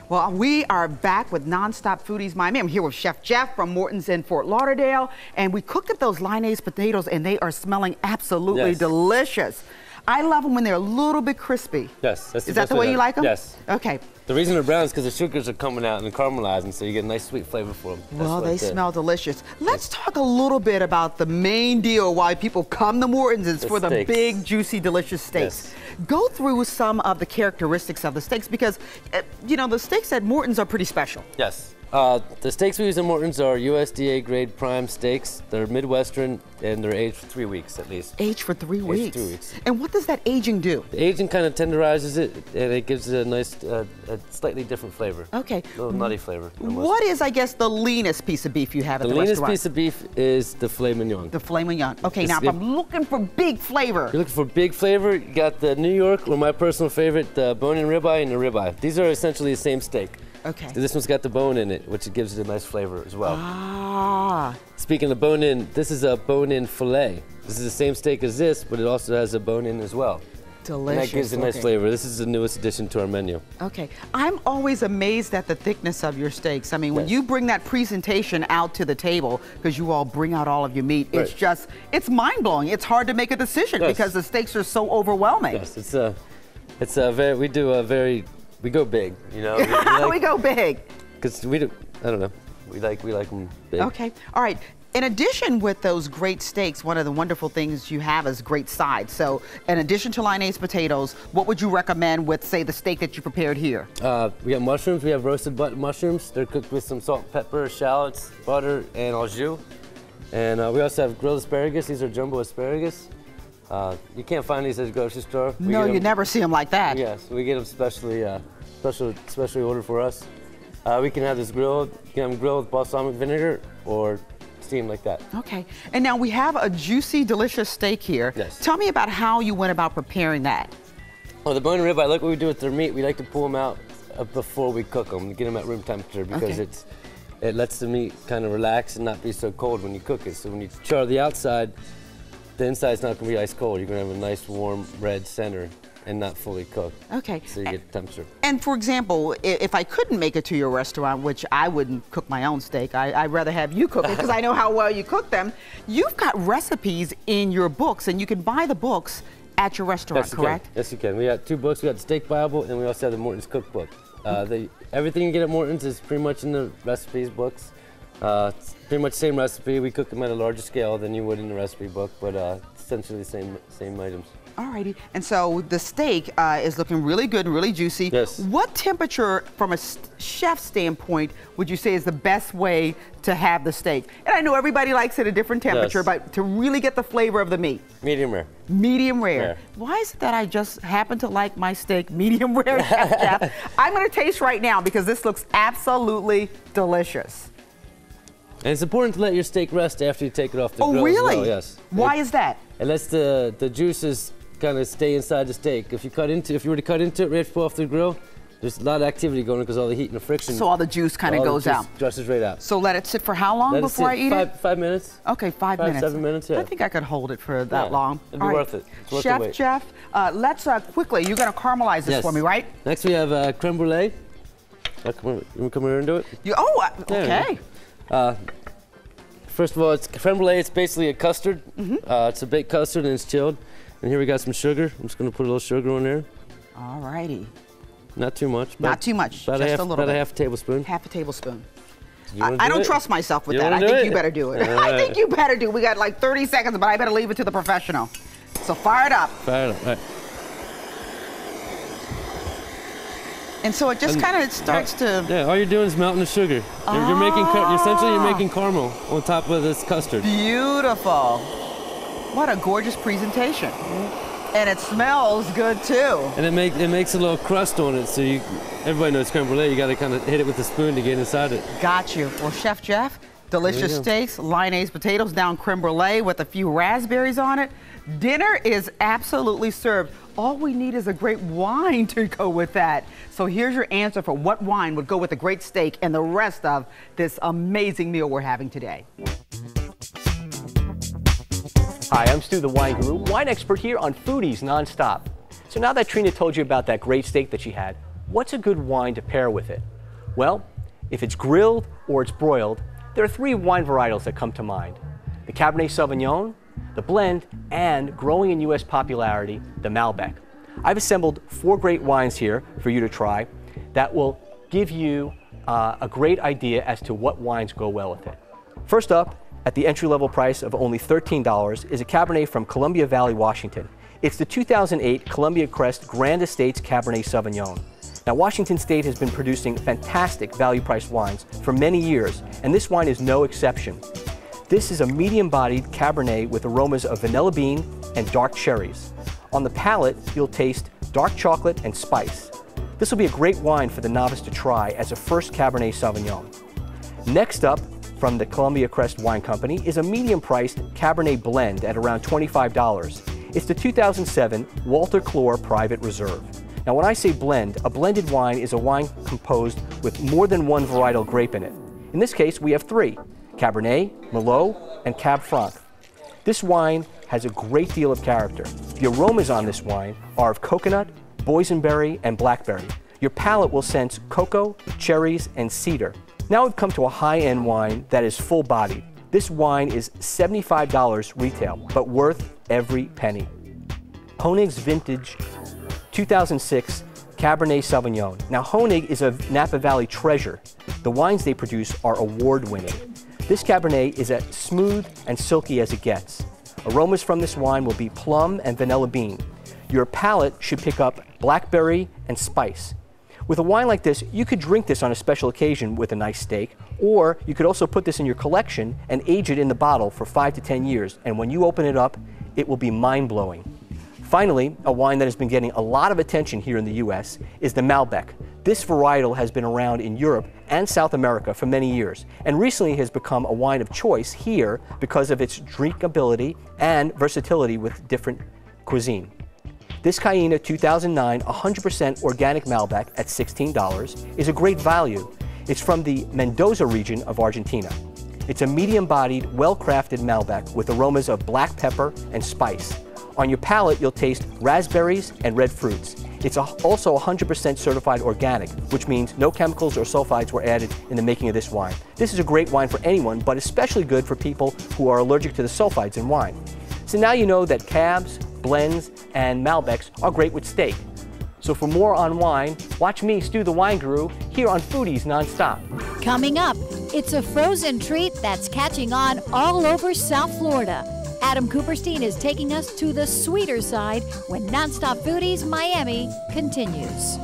Well, we are back with Nonstop Foodies Miami. I'm here with Chef Jeff from Morton's in Fort Lauderdale, and we cooked up those Lyonnaise potatoes, and they are smelling absolutely delicious. I love them when they're a little bit crispy. Yes, that's Is that the way you like them? Yes. Okay. The reason they're brown is because the sugars are coming out and caramelizing, so you get a nice sweet flavor for them. Well, they smell delicious. Let's talk a little bit about the main deal why people come to Morton's is for the big, juicy, delicious steaks. Yes. Go through some of the characteristics of the steaks because, you know, the steaks at Morton's are pretty special. Yes. The steaks we use in Morton's are USDA grade prime steaks. They're Midwestern and they're aged for 3 weeks at least. Aged for 3 weeks? Aged for 3 weeks. And what does that aging do? The aging kind of tenderizes it and it gives it a nice, a slightly different flavor. Okay. A little nutty flavor. What is, I guess, the leanest piece of beef you have at the restaurant? The leanest piece of beef is the filet mignon. The filet mignon. Okay, now if I'm looking for big flavor. You're looking for big flavor, you got the New York, or my personal favorite, the bone-in ribeye and the ribeye. These are essentially the same steak. Okay. So this one's got the bone in it, which gives it a nice flavor as well. Ah. Speaking of bone-in, this is a bone-in filet. This is the same steak as this, but it also has a bone-in as well. Delicious. And that gives it a nice flavor. This is the newest addition to our menu. Okay. I'm always amazed at the thickness of your steaks. I mean, when you bring that presentation out to the table, because you all bring out all of your meat, it's just, it's mind-blowing. It's hard to make a decision because the steaks are so overwhelming. Yes, it's a very, we go big, you know. We go big. Because I don't know, we like them big. Okay, all right. In addition with those great steaks, one of the wonderful things you have is great sides. So in addition to Lyonnaise potatoes, what would you recommend with, say, the steak that you prepared here? We have mushrooms. We have roasted button mushrooms. They're cooked with some salt, pepper, shallots, butter, and au jus. And we also have grilled asparagus. These are jumbo asparagus. You can't find these at the grocery store. No, you never see them like that. Yes, we get them specially ordered for us. We can have this grilled. You can have them grilled with balsamic vinegar or steamed like that. Okay, and now we have a juicy, delicious steak here. Yes. Tell me about how you went about preparing that. Oh, the bone and ribeye, like what we do with their meat, we like to pull them out before we cook them, to get them at room temperature because it lets the meat kind of relax and not be so cold when you cook it. So when you char the outside, the inside's not going to be ice cold. You're going to have a nice warm red center and not fully cooked. Okay. So you get the temperature. And for example, if I couldn't make it to your restaurant, which I wouldn't cook my own steak, I'd rather have you cook it because I know how well you cook them. You've got recipes in your books and you can buy the books at your restaurant, correct? Yes, you can. We got 2 books. We got the Steak Bible and we also have the Morton's Cookbook. Everything you get at Morton's is pretty much in the recipes books. It's pretty much the same recipe. We cook them at a larger scale than you would in the recipe book, but essentially the same items. Alrighty, and so the steak is looking really good and really juicy. Yes. What temperature, from a chef standpoint, would you say is the best way to have the steak? And I know everybody likes it at a different temperature, but to really get the flavor of the meat. Medium rare. Medium rare. Why is it that I just happen to like my steak medium rare, Chef? I'm going to taste right now because this looks absolutely delicious. And it's important to let your steak rest after you take it off the grill. Oh, really? As well, yes. Why is that? It lets the juices kind of stay inside the steak. If you were to cut into it right before off the grill, there's a lot of activity going on because all the heat and the friction. So all the juice kind of goes out. Dresses right out. So let it sit for how long before I eat it? 5 minutes. Okay, 5 minutes. 7 minutes, yeah. I think I could hold it for that long. It'd be worth it. It's worth the wait. Chef, let's quickly, you're going to caramelize this for me, right? Next we have creme brulee. You want to come here and do it? Okay. First of all, it's creme brulee. It's basically a custard. It's a baked custard and it's chilled. And here we got some sugar. I'm just going to put a little sugar on there. All righty. Not too much. Not too much. Just a little bit. About a half a tablespoon. Half a tablespoon. I don't trust myself with that. I think you better do it. I think you better do it. We got like 30 seconds, but I better leave it to the professional. So fire it up. Fire it up. All right. And so it just kind of starts to... Yeah, all you're doing is melting the sugar. Essentially you're making caramel on top of this custard. Beautiful. What a gorgeous presentation. And it smells good too. And it makes a little crust on it, so everybody knows creme brulee, you got to kind of hit it with a spoon to get inside it. Got you. Well, Chef Jeff, delicious steaks, Lyonnaise potatoes down creme brulee with a few raspberries on it. Dinner is absolutely served. All we need is a great wine to go with that. So here's your answer for what wine would go with a great steak and the rest of this amazing meal we're having today. Hi, I'm Stu the Wine Guru, wine expert here on Foodies Nonstop. So now that Trina told you about that great steak that she had, what's a good wine to pair with it? Well, if it's grilled or it's broiled, there are 3 wine varietals that come to mind. The Cabernet Sauvignon, the blend, and growing in U.S. popularity, the Malbec. I've assembled 4 great wines here for you to try that will give you a great idea as to what wines go well with it. First up, at the entry-level price of only $13 is a Cabernet from Columbia Valley, Washington. It's the 2008 Columbia Crest Grand Estates Cabernet Sauvignon. Now, Washington State has been producing fantastic value-priced wines for many years, and this wine is no exception. This is a medium-bodied Cabernet with aromas of vanilla bean and dark cherries. On the palate, you'll taste dark chocolate and spice. This will be a great wine for the novice to try as a first Cabernet Sauvignon. Next up, from the Columbia Crest Wine Company, is a medium-priced Cabernet blend at around $25. It's the 2007 Walter Clore Private Reserve. Now, when I say blend, a blended wine is a wine composed with more than one varietal grape in it. In this case, we have 3, Cabernet, Merlot, and Cab Franc. This wine has a great deal of character. The aromas on this wine are of coconut, boysenberry, and blackberry. Your palate will sense cocoa, cherries, and cedar. Now we've come to a high-end wine that is full-bodied. This wine is $75 retail, but worth every penny. Honig's Vintage 2006 Cabernet Sauvignon. Now, Honig is a Napa Valley treasure. The wines they produce are award-winning. This Cabernet is as smooth and silky as it gets. Aromas from this wine will be plum and vanilla bean. Your palate should pick up blackberry and spice. With a wine like this, you could drink this on a special occasion with a nice steak, or you could also put this in your collection and age it in the bottle for 5 to 10 years, and when you open it up, it will be mind-blowing. Finally, a wine that has been getting a lot of attention here in the U.S. is the Malbec. This varietal has been around in Europe and South America for many years, and recently has become a wine of choice here because of its drinkability and versatility with different cuisine. This Cayena 2009 100% organic Malbec at $16 is a great value. It's from the Mendoza region of Argentina. It's a medium-bodied, well-crafted Malbec with aromas of black pepper and spice. On your palate, you'll taste raspberries and red fruits. It's also 100% certified organic, which means no chemicals or sulfides were added in the making of this wine. This is a great wine for anyone, but especially good for people who are allergic to the sulfides in wine. So now you know that cabs, blends, and Malbecs are great with steak. So for more on wine, watch me, Stu the Wine Guru, here on Foodies Nonstop. Coming up, it's a frozen treat that's catching on all over South Florida. Adam Cooperstein is taking us to the sweeter side when Nonstop Foodies Miami continues.